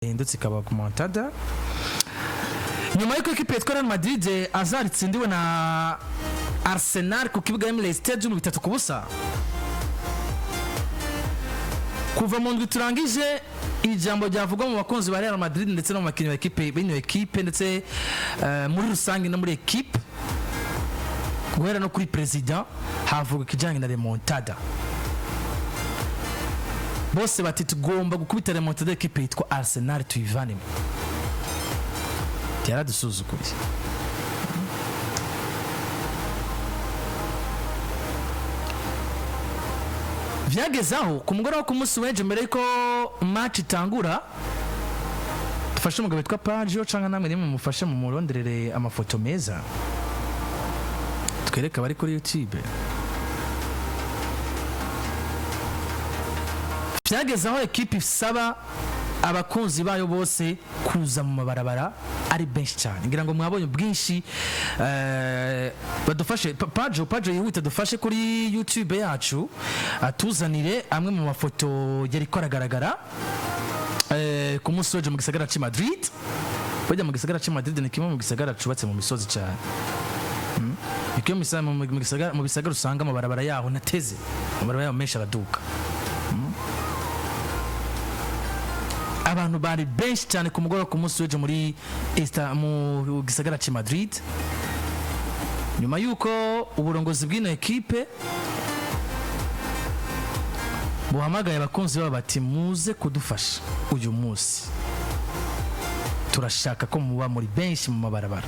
ndetse ikaba Remontada nyuma y'uko equipe yitwa Real Madrid azaritsindiwe na Arsenal ku kibuga Emirates Stadium 3-0 kuva mu ndwi turangije ijambo ryavugwa mu bakunzi ba Real Madrid ndetse no mu makinyi ba equipe bino equipe ndetse muri rusange no muri equipe guhera no kuri president havuga kijanye na Remontada bose bati tugomba gukubita Remontada equipe yitwa Arsenal tuyivanemo yaradusuzukuye vyagezaho ku mugoroba ku munsi w'ejo mbere yuko match itangura dufashe umugabo witwa Pagio canka namwe nimwe mufashe mu muronderere amafoto meza twereka bari kuri YouTube vyagezaho equipe isaba abakunzi bayo bose kuza mu mabarabara ari benshi cyane ngira ngo mwabonye bwinshi badufashe Pagio yihuta dufashe kuri YouTube yacu atuzanire amwe mu mafoto yari koragaragara ku munsi w'ejo mu gisagara ca Madrid bajya mu gisagara ca Madrid ni kimwe mu gisagara cubatse mu misozi cyane ikiyo mu bisagara usanga mu barabara yaho nateze mu barabara yaho menshi araduka abantu bari benshi cyane ku mugoroba ku munsi w'ejo muri mu gisagara ca Madrid nyuma yuko uburongozi bw'ino equipe buhamagaye abakunzi babo bati muze kudufasha uyu munsi turashaka ko muba muri benshi mu mabarabara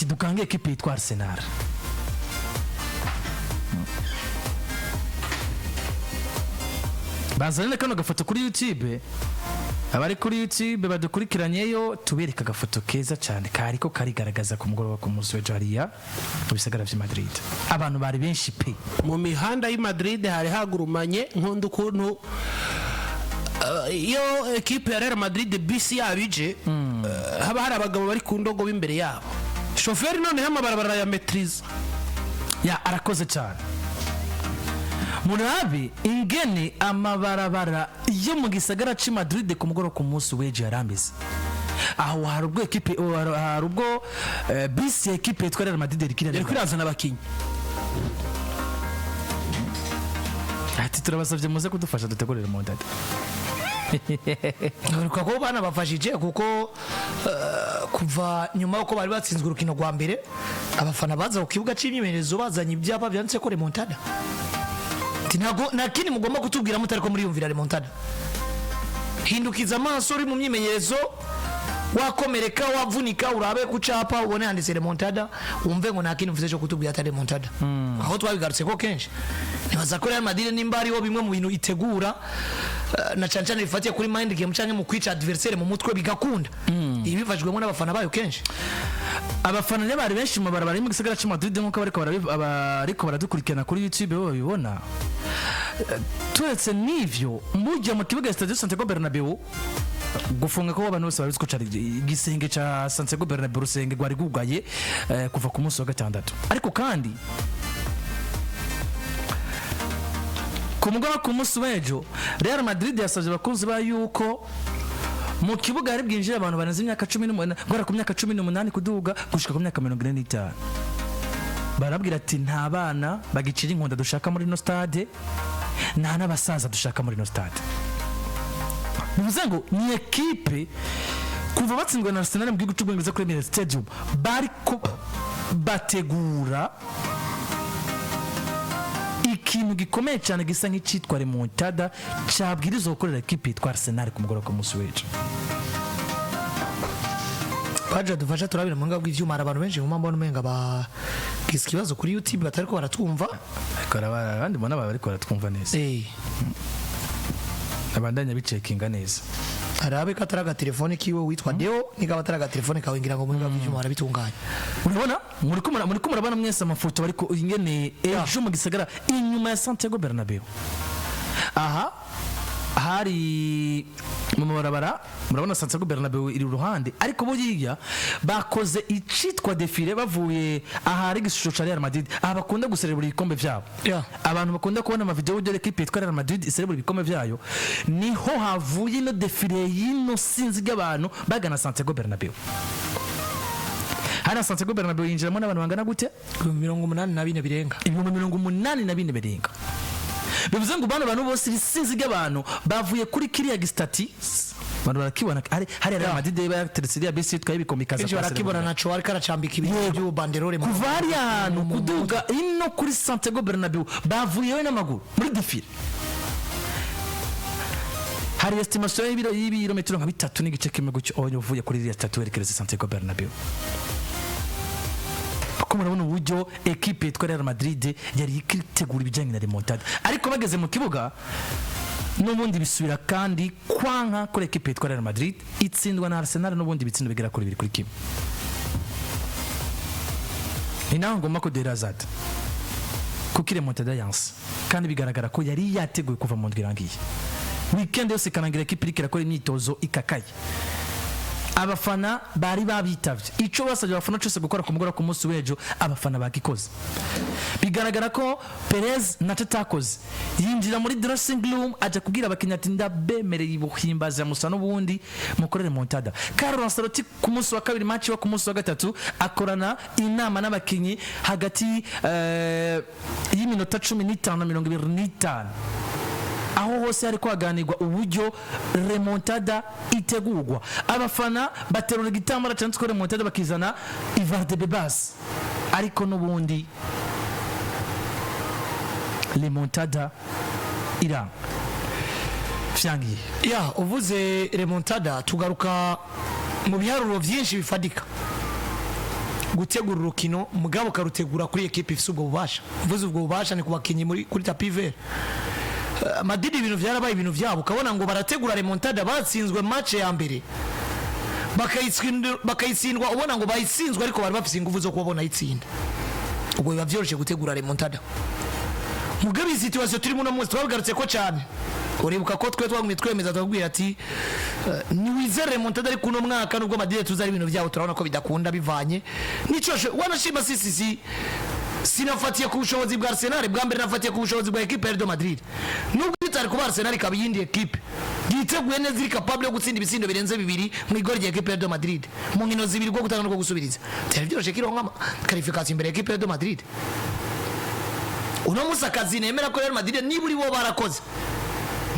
dukange equipe yitwa Arsenal bazanire kano gafoto kuri YouTube abari kuri YouTube badukurikiranyeyo tubereka gafoto keza cyane kariko karigaragaza ku mugoroba ku munsi w'ejo hariya mu bisagara vya Madrid abantu bari benshi pe mu mihanda y'i Madrid hari hagurumanye nkundu kuntu iyo equipe ya Real Madrid bisi yabije haba hari abagabo bari ku ndogo b'imbere yabo shoferi none y'amabarabara ya maîtrise ya arakoze cyane murabe ingene amabarabara yo mu gisagara ca Madrid ku mugoro ku munsi w'ejo yarambize aho hari ubwo equipe hari ubwo bisi equipe yitwa Real Madrid yari kwirazana abakinyi ati turabasavye muze kudufasha dutegurire Remontada ko bana bafashije kuko kuva nyuma uko bari batsinzwe urukino rwa mbere abafana baza ku kibuga c'imyimenyerezo bazanye ibyapa byanditse ko Remontada tinago nakini mugomba kutubwira mutari ko muri yumvira Remontada hindukiza amaso uri mu myimenyerezo wakomereka wavunika urabe kucapa ubone handitse Remontada umve ngo nakini mvuze cyo kutubwira ata Remontada aho twabigarutse ko kenshi nibaza ko Real Madrid nimba ari ho bimwe mu bintu itegura na cancana bifatiye kuri mind game canke mu kwica adversaire mu mutwe bigakunda ibi bivajwemo n'abafana bayo kenshi abafana ne bari benshi mu barabara mu gisagara ca Madrid nko bariko baradukurikirana kuri YouTube bo babibona turetse n'ivyo mujya mu kibuga Stade Santiago Bernabeu gufunga ko abantu bose bariziko cari igisenge ca Santiago Bernabeu rusenge gwari gugaye kuva ku munsi wa gatandatu ariko kandi ku mugoroba ku munsi w'ejo Real Madrid yasavye abakunzi ba yuko mu kibuga hari bwinjira abantu banaze imyaka 18 gwara ku myaka 18 kuduga gushika ku myaka 45 barabwira ati nta bana bagicira inkonda dushaka muri no stade nta n'abasaza dushaka muri no stade bivuze ngo ni equipe kuva batsinzwe na Arsenal mu gihugu cy'Ubwongereza kuri Emirates Stadium bari bategura ikintu gikomeye cyane gisa nk'icitwa Remontada cyabwiriza gukorera equipe yitwa Arsenal ku mugoroba ku munsi w'ejo Pagio dufasha turabira mu ngabwe ivyuma abantu benshi mu mbona umenga ba kibazo kuri YouTube batari ko baratwumva abandi mbona bari ko baratwumva neza abandanya bicekinga neza arabe kataraga telefone kiwe witwa Deo niga bataraga telefone kawe ngira ngo mu ngabwe ivyuma arabitunganya urabona muri kumurabana mwese amafoto bariko ingene ejo mu gisagara inyuma ya Santiago Bernabeu aha hari mu mabarabara murabona Santiago Bernabeu iri ruhande ariko buriya bakoze icitwa defile bavuye ahari igishusho ca Real Madrid bakunda guserebura ibikombe vyabo abantu bakunda kubona ama video de l'équipe yitwa Real Madrid iserebura ibikombe vyayo niho havuye no defile yino sinzi y'abantu bagana Santiago Bernabeu. Hana Santiago Bernabeu yinjiramo n'abantu bangana gute 84 birenga 84 birenga. Bivuze ngo bano bantu bose bisinzi y'abantu bavuye kuri kiriya gistati bantu barakibona hari Real Madrid yateretse ya bisi twaye bikomikaza kwa barakibona naco ariko aracambika ibintu byo banderole mu kuvari ahantu kuduga ino kuri Santiago Bernabeu bavuyeyo n'amaguru muri defile. Hari estimation y'ibirometero nka 3 n'igice kimwe gucyo uvuye kuri iriya statue yerekereza Santiago Bernabeu. Murabona uburyo equipe yitwa Real Madrid yari ikitegura ibijyanye na remontada ariko bageze mu kibuga n'ubundi bisubira kandi kwanka kuri equipe yitwa Real Madrid itsindwa na Arsenal n'ubundi bitsindo bigera kuri 2 kuri kimwe. Ni naho ngomba ko Derazad kuko remontada yanse kandi bigaragara ko yari yateguye kuva mu ndwirangiye weekend yose kanangira equipe irikira kuri imyitozo ikakaye. Abafana bari babitavye ico basabye abafana cyose gukora ku mugora ku munsi w'ejo abafana bagikoze bigaragara ko Perez na Tatakoze yinjira muri dressing room aje kubwira abakinnyi ati ndabemereye ibuhimbaza musa n'ubundi mukorere Remontada. Carlo Ancelotti ku munsi wa kabiri match wa ku munsi wa gatatu akorana inama n'abakinnyi hagati y'iminota 15 na 25 aho hose hari kwaganirwa uburyo Remontada itegurwa. Abafana baterura igitambara cyanditswe Remontada bakizana Ivar de Bebas ariko n'ubundi Remontada ira fyangiye uvuze Remontada tugaruka mu biharuro byinshi bifadika gutegura urukino mugabo karutegura kuri equipe ifite ubwo bubasha. Uvuze ubwo bubasha ni kubakinyi muri kuri tapis vert. Madrid ibintu byarabaye ibintu byabo ukabona ngo barategura Remontada batsinzwe match ya mbere bakayitsindwa ubona ngo bayitsinzwe ariko bari bafite ingufu zo kubona itsinda. Ubwo biba byoroshye gutegura Remontada. Mugabe situation turimo no munsi twagarutse ko cyane uribuka ko twe twagumye twemeza twabwira ati ni wizere Remontada ari kuno mwaka nubwo Madrid tuzari ibintu byabo turabona ko bidakunda bivanye nico wanashima sisi sinafatiye ku bushobozi bwa Arsenal bwa mbere nafatiye ku bushobozi bwa equipe ya Madrid nubwo itari kuba Arsenal ikaba yindi equipe yiteguye neza iri capable yo gutsinda ibisindo birenze 2 mu igori ya equipe ya Madrid mu nkino zibiri rwo gutanga no gusubiriza televiziyo shekiro nkama qualification imbere ya equipe ya Madrid. Uno musakazi nemera ko Real Madrid niburi bo barakoze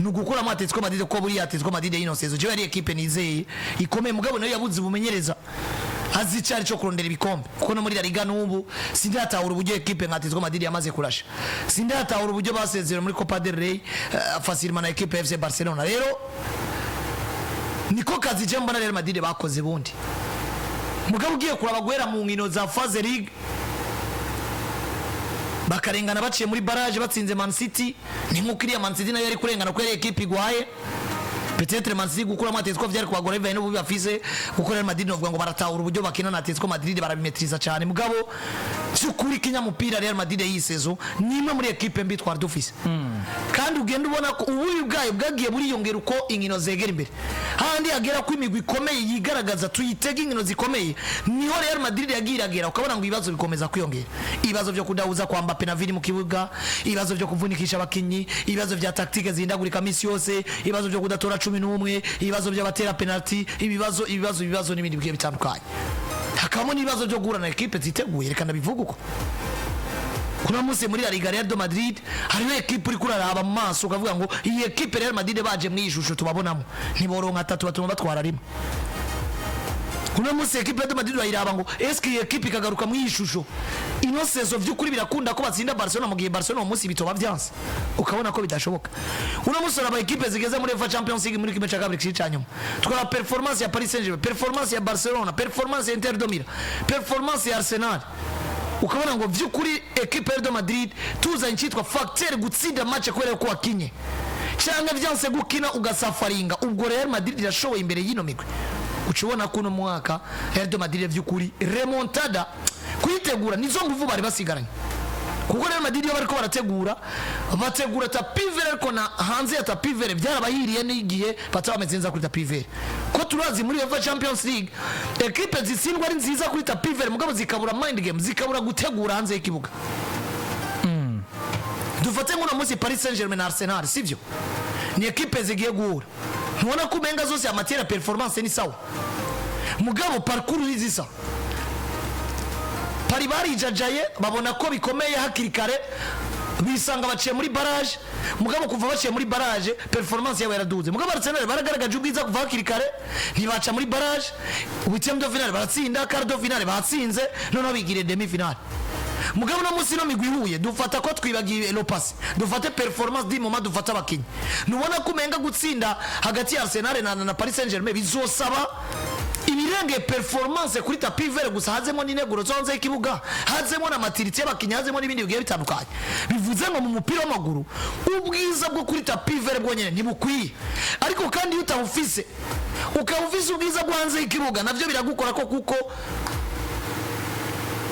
nugukura Atletico Madrid ko buri Atletico Madrid inosezo je yari equipe nizeye ikomeye mugabo nayo yabuze ubumenyereza azicari cyo kurondera ibikombe kuko no muri La Liga Nubu sindatahura uburyo equipe nka Atletico Madrid yamaze kurasha sindatahura uburyo basezera muri Copa del Rey facilement na equipe FC Barcelona. Rero niko kazi je mbona Real Madrid bakoze bundi mugabo ugiye kuraba guhera mu nkino za phase league bakarengana baciye muri barrage batsinze Man City ni nk'ukiriya Man City nayo yari kurengana ko yari equipe igwaye peut-être Man City gukura Atletico vyari kwagora ivaye n'ubu bafise kuko Real Madrid novuga ngo baratahura uburyo bakina na Atletico Madrid barabimetriza cyane mugabo cyukuri kinya mupira Real Madrid yisezo nimwe muri equipe mbi twari dufise kandi ugenda ubona ko ubuyi bwayo bwagiye buri yongera uko inkino zegera imbere handi agera ku imigwi ikomeye yigaragaza tuyitega inkino zikomeye niho Real Madrid yagiragera ukabona ngo ibibazo bikomeza kwiyongera ibibazo byo kudahuza kwa Mbappe na Vini mu kibuga ibibazo byo kuvunikisha abakinyi ibibazo bya tactique zindagurika misi yose ibibazo byo kudatora 11 ibibazo by'abatera penalty ibibazo n'ibindi bigiye bitandukanye hakamo n'ibibazo byo guhura na equipe ziteguye reka ndabivuga uko kuna munsi muri La Liga Real Madrid hariyo equipe uri kuraraba mu maso ukavuga ngo iyi equipe Real Madrid baje mu ishusho tubabonamo niboronka 3 batuma batwara rimwe. Kuna munsi equipe ya Madrid bayiraba ngo eske iyi equipe ikagaruka mu ishusho ino sezo vy'ukuri birakunda ko batsinda Barcelona mu gihe Barcelona umunsi bitoba byanse ukabona ko bidashoboka. Una munsi aba equipe zigeze muri UEFA Champions League muri kimwe cya kabiri cy'icanyuma twara performance ya Paris Saint-Germain, performance ya Barcelona, performance ya Inter de Milan, performance ya Arsenal ukabona ngo vy'ukuri equipe ya Madrid tuza incitwa facteur gutsinda match kwere ko wakinye cyangwa byanse gukina ugasafaringa ubwo Real Madrid irashoboye imbere y'ino migwe ucibona kuno mwaka Real Madrid vy'ukuri Remontada kuyitegura nizo nguvu bari basigaranye kuko Real Madrid yo bariko bategura tapivere ariko na hanze ya tapivere byarabahiriye n'igihe batabamenza kuri tapivere ko turazi muri UEFA Champions League equipe zitsindwa ari nziza kuri tapivere mugabo zikabura mind game zikabura gutegura hanze y'ikibuga dufate ngo munsi Paris Saint-Germain na Arsenal sivyo ni equipe zigiye guhura ntubona ko umenga zose ya matière performance ni sawa mugabo parcours izisa pari barijajaye babona ko bikomeye hakiri kare bisanga baciye muri barrage mugabo kuva baciye muri barrage performance yabo yaraduze mugabo Arsenal baragaragaje ubwiza kuva hakiri kare ntibaca muri barrage huitième de finale baratsinda quart de finale batsinze noneho bigire demi finale mugabo no musi no migwihuye dufata ko twibagiye lo pass dufate performance di moment dufata abakinyi nubona ko umenga gutsinda hagati ya Arsenal na Paris Saint-Germain bizosaba ibirenge performance kuri tapivere gusa hazemo n'ineguro zonze ikibuga hazemo na matiriti y'abakinyi hazemo n'ibindi bigiye bitandukanye bivuze ngo mu mupira w'amaguru ubwiza bwo kuri tapivere bwonyene ntibukwiye ariko kandi iyo utabufise ukabufise ubwiza bwo hanze y'ikibuga navyo biragukora ko kuko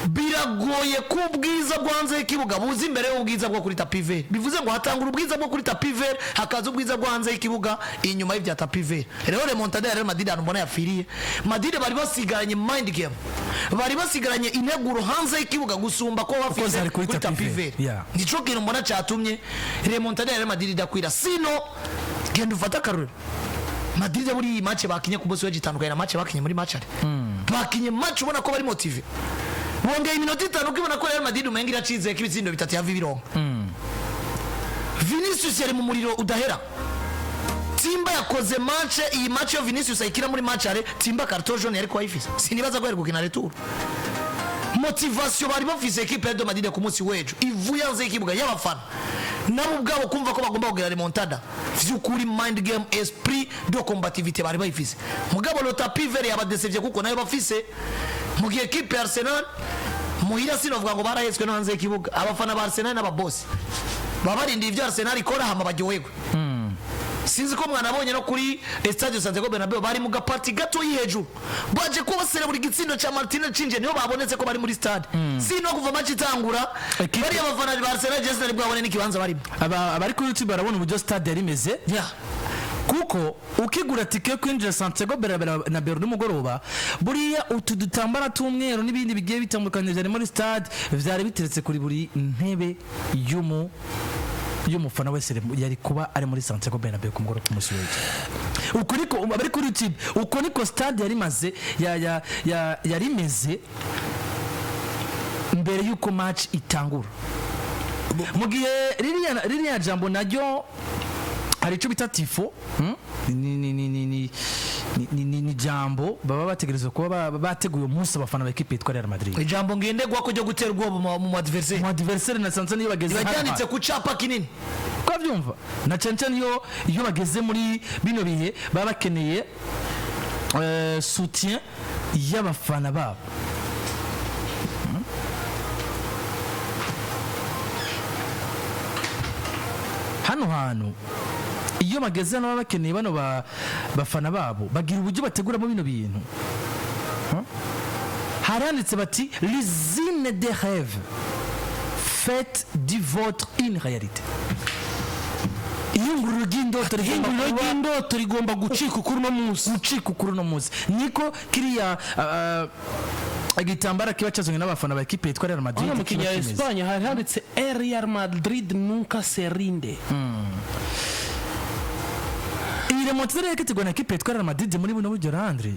biragoye ko ubwiza bwo hanze y'ikibuga buzi imbere y'ubwiza bwo kuri tapivere bivuze ngo hatangura ubwiza bwo kuri tapivere hakaza ubwiza bwo hanze y'ikibuga inyuma y'ibya tapivere rero Remontada ya Real Madrid mbona yafiriye Madrid bari basigaranye mind game bari basigaranye ineguro hanze y'ikibuga gusumba ko bafise kuri tapivere nico kintu mbona cyatumye Remontada ya Real Madrid dakwira sino genda ufata karure Madrid muri iyi match bakinye ku bosi w'igitandukanye na match bakinye muri match ari bakinye match ubona ko bari motive wongeye iminota 5 ukibona ko Real Madrid umenga iracize kibitsindo bitatu ya vibirongo Vinicius yari mu muriro udahera Timba yakoze match iyi match yo Vinicius ayikira muri match are Timba carton jaune yari kwayifise sinibaza ko yari gukina retour motivation bari bafise equipe ya Madrid ku munsi wejo ivuye hanze ikibuga y'abafana nabo ubwabo kumva ko bagomba kugira remontada vyukuri mind game esprit de combativité bari bayifise mugabo lo tapivere yabadesevye kuko nayo bafise mu gihe equipe ya Arsenal muhira sinovuga ngo barahetswe no hanze y'ikibuga abafana ba Arsenal n'ababosi babarindi ivyo Arsenal ikora hama bagyohegwe sinzi ko mwanabonye no kuri Estadio Santiago Bernabeu bari mu gaparti gato yiheju baje ko basere buri gitsindo cha Martinez cinje niho babonetse ko bari muri stade sino kuva match itangura bari abafana ba Arsenal just nari bwabone n'ikibanza barimo abari kuri YouTube barabona uburyo stade yari imeze kuko ukigura tike kwinjira Santiago Bernabeu n'umugoroba buriya utudutambara tumweru n'ibindi bigiye bitandukanye byari muri stade vyari biteretse kuri buri ntebe y'umufana wese yari kuba ari muri Santiago Bernabeu ku mugoroba ku musuweje uko niko abari kuri YouTube uko niko stade yari maze yari meze mbere yuko match itangura mugiye ririya jambo naryo hari cyo bita tifo ni jambo baba bategerezwa kuba bateguye umunsi abafana ba equipe yitwa Real Madrid ijambo ngendegwa ko ryo gutera ubwoba mu adversaire na sansa niyo bageze bajyanitse ku capa kinini ko byumva na cancan iyo bageze muri bino bihe baba bakeneye soutien y'abafana babo hano iyo bageze nabo bakeneye bano bafana babo bagira uburyo bategura mu bino bintu haranditse bati l'usine des rêves faites du votre une réalité iyungururo ry'indoto rigomba gucika kuri no munsi niko kiriya igitambara kiba cyazanye n'abafana ba equipe yitwa Real Madrid mu kinya Espagne handitse Real Madrid nunca se rinde Remontada yakitegwa na equipe yitwa Real Madrid muri buno buryo Andre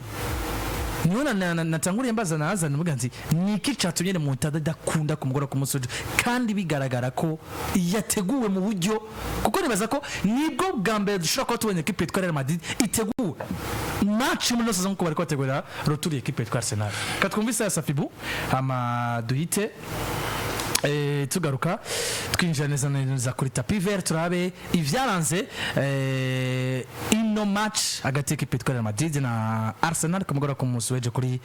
niona natanguriye mbaza naza navuga nti niki cyatumye Remontada dakunda kumugora ku musoje kandi bigaragara ko yateguwe mu buryo kuko nibaza ko nibwo bwa mbere dushobora kuba tubonye equipe yitwa Real Madrid iteguwe match muri saison ko bari kwategura retour equipe yitwa Arsenal katwumvise ya Safibu ama duhite tugaruka twinjira neza kuri tapis vert turabe ivyaranze ino match hagati y'equipe yitwa Real Madrid na Arsenal kumugora ku munsi weje kuri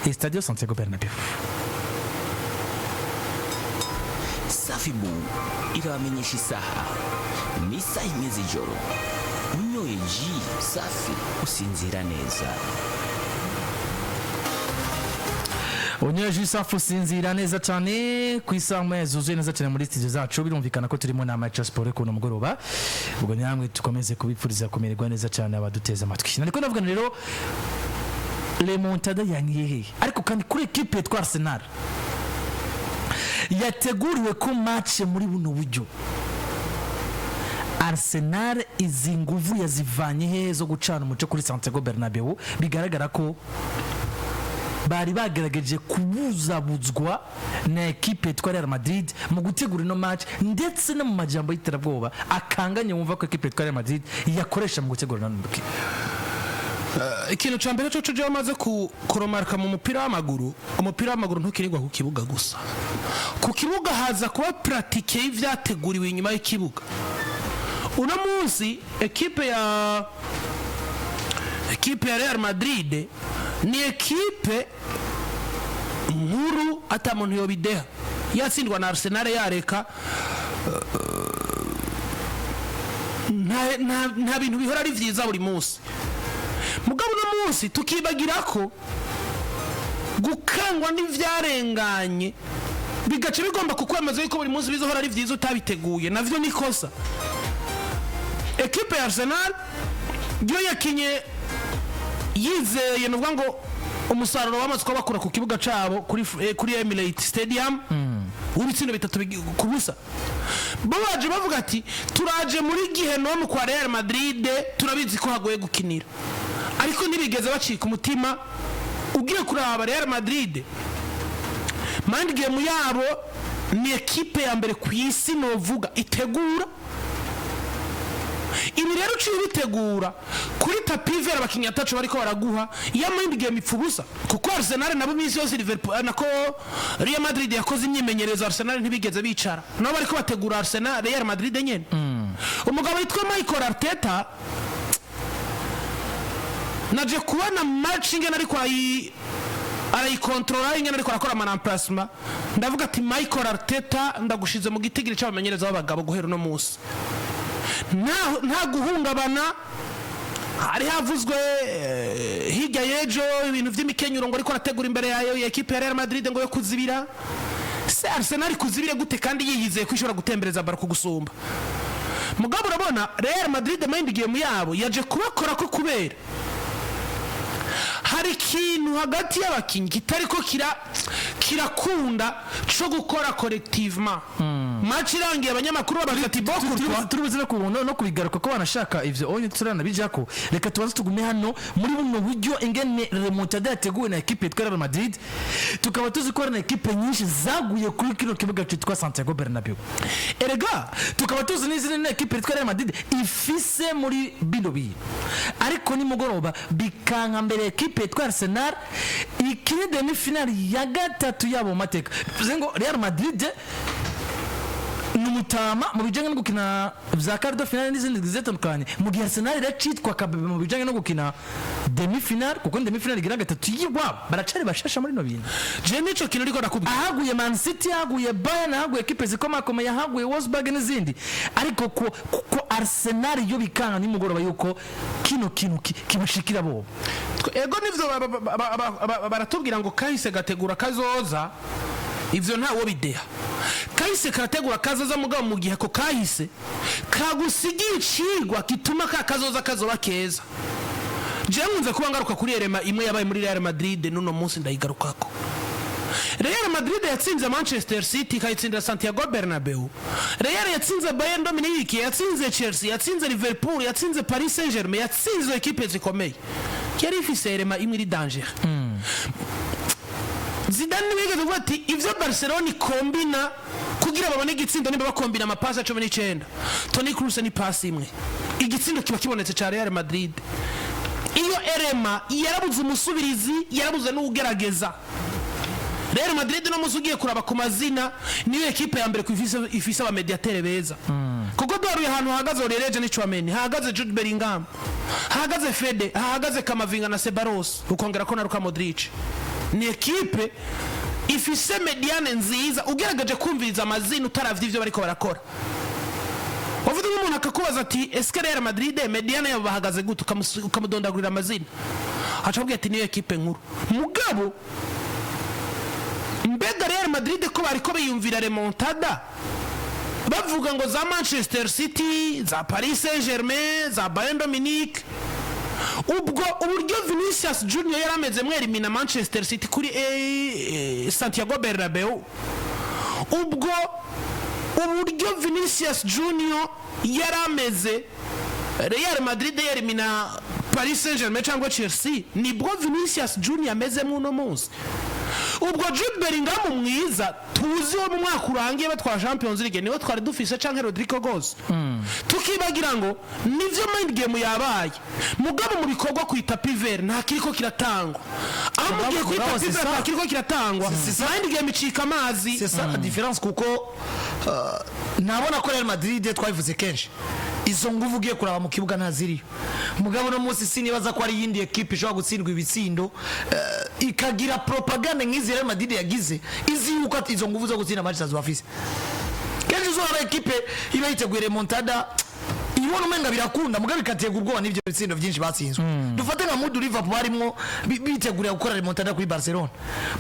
Estadio Santiago Bernabeu. Safibu iramenyesha isaha misa imeze ijoro unyoye ji safi usinzira neza. unyeje isafu sinzira neza cyane ku isaha zuzuye neza cyane muri studio zacu birumvikana ko turimo na match sport ku mugoroba ubwo nyamwe tukomeze kubipfuriza kumererwa neza cyane abaduteza amatwi nariko ndavuga rero Remontada yangiye ariko kandi kuri equipe ya Arsenal yateguriwe ko match muri buno buryo Arsenal izi nguvu yazivanye he zo gucana umuco kuri Santiago Bernabeu bigaragara ko bari bagerageje kubuzabuzwa na equipe ya Real Madrid mu gutegura ino match ndetse no mu majambo y'iterabwoba akanganye wumva ko equipe ya Real Madrid yakoresha mu gutegura ino match. Ikintu cyambere cyo cyo amaze kuromarka mu mupira w'amaguru ntukirirwa ku kibuga gusa ku kibuga haza kuba pratique y'ivyateguriwe inyuma y'ikibuga. Una munsi equipe ya Real Madrid ni equipe nkuru ata muntu yobideha yatsindwa na Arsenal yareka nta bintu bihora ari vyiza buri munsi mugabo no munsi tukibagira ko gukangwa n'ivyarenganye bigace bigomba kukwemeza yuko buri munsi bizohora ari vyiza utabiteguye navyo nikosa. Equipe ya Arsenal yo yakinye yizeye nuvuga ngo umusaruro wamaze ko bakura ku kibuga cabo kuri Emirates Stadium ubitsindo bitatu kubusa baje bavuga ati turaje muri gihe none kwa Real Madrid turabizi ko hagoye gukinira ariko nibigeze bacika umutima ugiye kuraba Real Madrid mind game yabo ni equipe ya mbere ku isi novuga itegura ibi rero cyo bitegura kuri tapi vera abakinnyi atacu bariko baraguha ya mind game ipfubusa kuko Arsenal nabo misi yose Liverpool nako Real Madrid yakoze imyimenyerezo Arsenal ntibigeze bicara nabo bariko bategura Arsenal Real Madrid nyene umugabo witwa Michael Arteta naje kubona match ingena ariko arayikontrola ingena ariko arakora remplacement ndavuga ati Michael Arteta ndagushize mu gitigiri cy'abamenyereza b'abagabo guhera no munsi nta guhungabana hari havuzwe hirya yejo ibintu vy'imikenyuro ngo ariko arategura imbere yayo ya equipe ya Real Madrid ngo yo kuzibira Arsenal kuzibira gute kandi yiyizeye kwishora gutembereza baro kugusumba mugabo urabona Real Madrid mind game yabo yaje kubakora ko kubera hari ikintu hagati y'abakinyi kitariko kirakunda cyo gukora collectivement match irangiye abanyamakuru babati boko turubuze no kubigaruka ko banashaka ivyo onye turana bijako reka tubanze tugume hano muri buno buryo ingene Remontada yateguwe na equipe ya Real Madrid tukaba tuzikora na equipe nyinshi zaguye kuri kino kibuga cyitwa Santiago Bernabeu erega tukaba tuzi n'izindi na equipe ya Real Madrid ifise muri binobi ariko ni mugoroba bikanka mbere equipe ya Arsenal ikiri demi final ya gatatu yabo mateka zengo Real Madrid numutama mu bijanye no gukina vya quart final n'izindi zitandukanye mu gihe Arsenal iracitwa kabebe mu bijanye no gukina demi final kuko demi final igira gatatu yibwa baracari bashasha muri no bintu je nico kintu riko nakubwira ahaguye Man City ahaguye Bayern ahaguye equipe zikomakoma yahaguye Wolfsburg n'izindi ariko ko Arsenal yo bikanga nimugoroba yuko kino kibashikira bo ego nivyo baratubwira ngo kahise gategura kazoza ivyo ntawo bideha kahise karategura kazoza mugabo mu gihe ko kahise kagusigiye icigwa kituma kazoza kazoba keza je nkunze kuba ngaruka kuri Rema imwe yabaye muri Real Madrid nuno munsi ndayigarukako Real Madrid yatsinze Manchester City kayitsinda Santiago Bernabeu Real yatsinze Bayern Dominique yatsinze Chelsea yatsinze Liverpool yatsinze Paris Saint-Germain yatsinze equipe zikomeye yari ifise Rema imwe iri danger Zidane nibigeze kuvuga ati ivyo Barcelona kombina kugira babone igitsindo nimba bakombina amapasi 19 Toni Kroos ni pasi imwe igitsindo kiba kibonetse ca Real Madrid iyo Rema yarabuze umusubirizi yarabuze n'ugerageza Real Madrid no musugiye kuraba ku mazina niyo equipe ya mbere ku ifise aba mediateur beza kuko doruye ahantu hahagaze Orereje ni Chouameni hahagaze Jude Bellingham hahagaze Fede hahagaze Kamavinga na Ceballos ukongera ko na Luka Modric ni equipe ifise mediane nziza ugeragaje kumviriza amazina utaravye ivyo bariko barakora wavuze umuntu akakubaza ati eske Real Madrid mediane yabo bahagaze gute ukamudondagurira amazina acabwiye ati niyo equipe nkuru mugabo mbega Real Madrid ko bariko biyumvira remontada bavuga ngo za Manchester City za Paris Saint-Germain za Bayern Munich ubwo uburyo Vinicius Junior yarameze mwerimina Manchester City kuri Santiago Bernabeu ubwo uburyo Vinicius Junior yarameze Real Madrid yerimina Paris Saint-Germain cyangwa Chelsea nibwo Vinicius Junior ameze muno munsi ubwo Jude Bellingham mwiza tuzi wo mu mwaka urangiye batwa Champions League niwe twari dufise canke Rodrigo Goes tukibagira ngo nivyo mind game yabaye mugabo mu bikorwa ku itapi vert nta kiriko kiratangwa aho mugiye ku itapi vert nta kiriko kiratangwa mind game icika amazi c'est ça la différence kuko nabona ko Real Madrid twabivuze kenshi izo nguvu ugiye kuraba mu kibuga ntaziriyo mugabo no munsi sinibaza ko ari yindi equipe ishobora gutsindwa ibitsindo ikagira propaganda nk'izi Real Madrid yagize izi yuko ati izo nguvu zo gutsinda match zafise kenshi uzora equipe iba yiteguye remontada ibona umenga birakunda mugabo ikategurwa n'ivyo bitsindo byinshi batsinzwe dufate nka Mudu Liverpool barimo bitegurira gukora remontada kuri Barcelona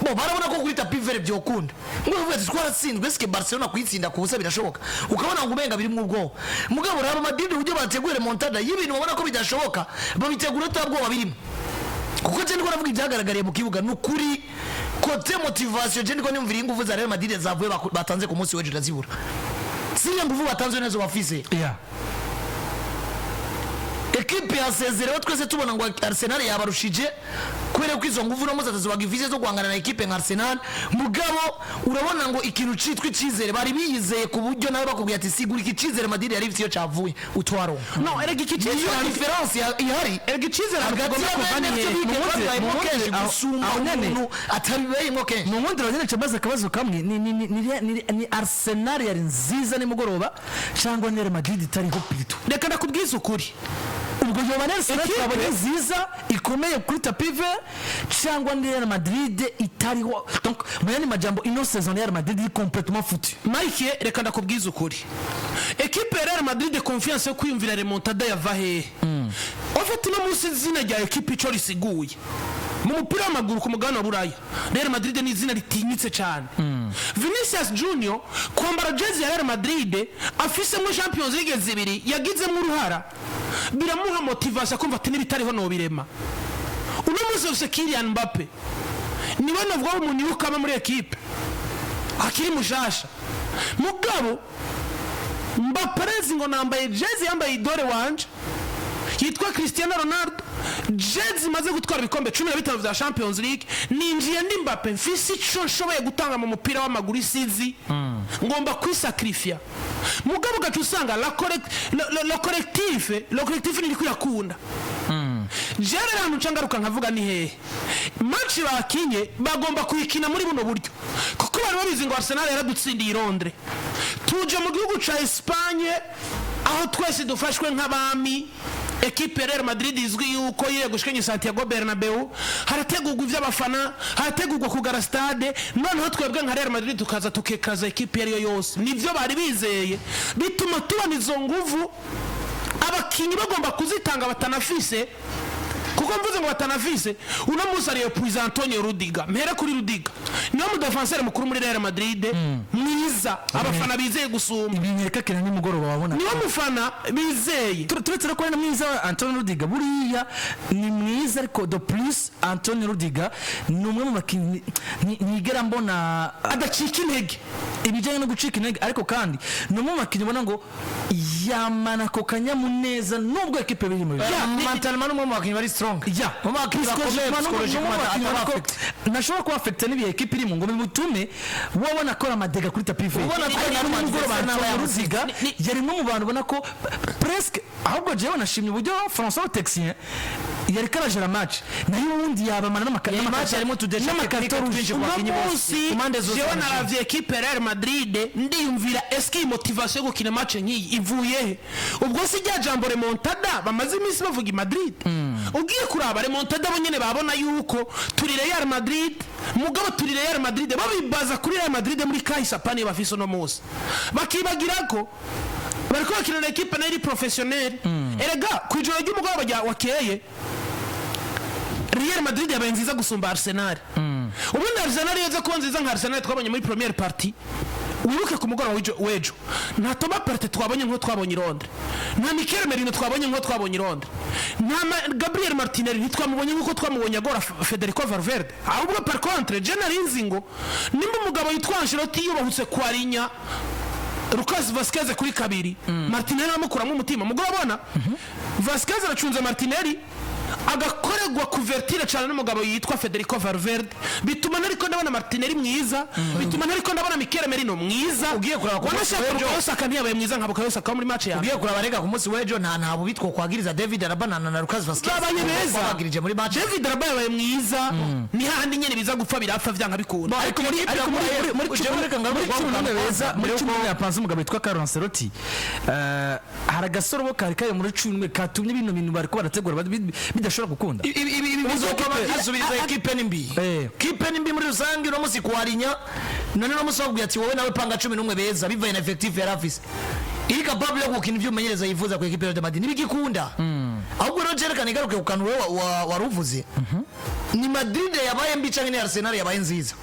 bo barabona ko kuri tapi vert byokunda ngo uvuye twaratsinzwe eske Barcelona kuyitsinda ku busa birashoboka ukabona ngo umenga biri mu bwo mugabo Real Madrid ujye bategura remontada y'ibintu babona ko bidashoboka babitegura tabwo babirimo kuko je ndiko navuga ibyagaragariye mu kibuga n'ukuri kote motivation je ndiko nyumvira ingufu za Real Madrid zavuye batanze ku munsi w'ejo razibura sinye nguvu batanze nezo bafise equipe yasezerewe twese tubona ngo Arsenal yabarushije kwere ko izo nguvu no muzaza bagivize zo guhangana na equipe nka Arsenal mugabo urabona ngo ikintu citwa icizere bari biyizeye ku buryo nawe bakubwiye ati sigura iki cizere Madrid yari ifite yo cavuye utwaro no erega iki cizere difference ihari erega icizere hagati y'abandi gusumba umuntu atabibeye ngo kenshi mu mundi rero cyamaze akabazo kamwe ni Arsenal yari nziza ni mugoroba cyangwa Real Madrid itariho pito reka ndakubwiza ukuri ubwo yoba Arsenal twabonye nziza ikomeye kuri tapi vert cyangwa Real Madrid itariho donc muri majambo ino saison Real Madrid est complètement foutu Mike reka ndakubwiza ukuri equipe ya Real Madrid confiance yo kwiyumvira remontada yava hehe ofite no musi zina rya equipe ico risiguye mu mupira w'amaguru ku mugabane wa Buraya Real Madrid ni izina ritinyitse cyane Vinicius Junior kwambara jezi ya Real Madrid afise mu Champions League zibiri yagizemo uruhara biramuha motivation kumva ati nibitariho no birema uno muzi Kylian Mbappe niwe navuga umuntu yukama muri equipe akiri mushasha mugabo Mbappe rezi ngo nambaye jezi yambaye idore wanje yitwa Cristiano Ronaldo jezi maze gutwara ibikombe 15 vya Champions League ninjiye ndi Mbappe mfisi ico nshoboye gutanga mu mupira w'amaguru isizi ngomba kwisacrifier mugabo gacusanga le collectif ni kuyakunda jere rantu cangaruka nkavuga ni hehe match bakinye bagomba kuyikina muri buno buryo kuko bari babizi ngo Arsenal yaradutsindiye Londres tuje mu gihugu ca Espagne aho twese dufashwe nk'abami equipe Real Madrid izwi yuko yegushkenye Santiago Bernabeu harategurwa ivy'abafana harategurwa kugara stade noneho twebwe nka Real Madrid tukaza tukekaza equipe yari yose nivyo bari bizeye bituma tubona izo nguvu abakinyi bagomba kuzitanga batanafise kuko mvuze ngo batanafise uno musi ariyo Puiza Antonio Rudiga mpera kuri Rudiga niyo mu defenseur mukuru muri Real Madrid mwiza abafana bizeye gusuma ibinyereka kina ni mugoroba wabona niyo mufana bizeye turetse ko ari mwiza Antonio Rudiga buriya ni mwiza ariko de plus Antonio Rudiga ni umwe mu bakinyi nigera mbona adacika intege ibijanye no gucika intege ariko kandi ni umwe mu bakinyi ubona ngo yamana ko kanyamuneza nubwo equipe biri mu mentalement no mu bakinyi bari strong mama nashobora kuba affecté n'ibi equipe iri mu ngo bimutume wabona ko amadega kuri tapi vert ubona ko ari mu Rudiga yari mu bantu ubona ko presque ahubwo jewe nashimye uburyo François Texien yari karajera match nayo ubundi yabamana n'amatch arimo tudesha twinshi kwa kinyi bose imande zose jewe naravye equipe Real Madrid ndiyumvira eski motivation yo gukina match nk'iyi ivuye he ubwo si rya jambo remontada bamaze imisi bavuga Madrid ugiye kuraba remontada bonyene babona yuko turi Real Madrid mugabo turi Real Madrid babibaza kuri Real Madrid muri kahisa pani bafise no musi bakibagira ko bariko bakina equipe na iri professionnel erega kwijoro ry'umugabo wakeye Real Madrid yabaye nziza gusumba Arsenal ubundi Arsenal yaje kuba nziza nka Arsenal twabonye muri première partie wibuke ku mugoroba w'ejo nta Thomas Partey twabonye nko twabonye i Londres nta Mikel Merino twabonye nko twabonye i Londres nta Gabriel Martinelli ntitwamubonye nko twamubonye agora Federico Valverde ahubwo par contre Jenarinzi ngo nimba umugabo yitwa Ancelotti yubahutse kwarinya Lucas Vazquez kuri kabiri Martinelli amukuramo umutima mugabo abona Vazquez aracunze Martinelli agakorerwa kuvertire cyane n'umugabo yitwa Federico Valverde bituma nariko ndabona Martinelli mwiza bituma nariko ndabona Mikel Merino mwiza ugiye kuraba ku munsi w'ejo Osaka ntiyabaye mwiza nkabo Osaka muri match yawe ugiye kuraba rega ku munsi w'ejo nta bubitwo kwagiriza David Alaba na Lucas Vazquez babaye beza bagirije muri match David Alaba yabaye mwiza ni handi nyene biza gupfa birapfa vyanga bikunda ariko muri cumi yapanze umugabo yitwa Carlo Ancelotti hari agasorobo kari kari muri cumi katumye ibintu bariko barategura bidashobora gukunda bizokubisubiza equipe nimbi kipe nimbi muri rusange no musi kwarinya none no musi wabwiye ati wowe nawe panga 11 beza bivaye na effective ya Rafis iri capable yo gukina ivyo umenyereza yifuza ku equipe ya Madrid nibigikunda ahubwo no jerekana igaruke ukanu wewe waruvuze ni Madrid yabaye mbi canke ni Arsenal yabaye nziza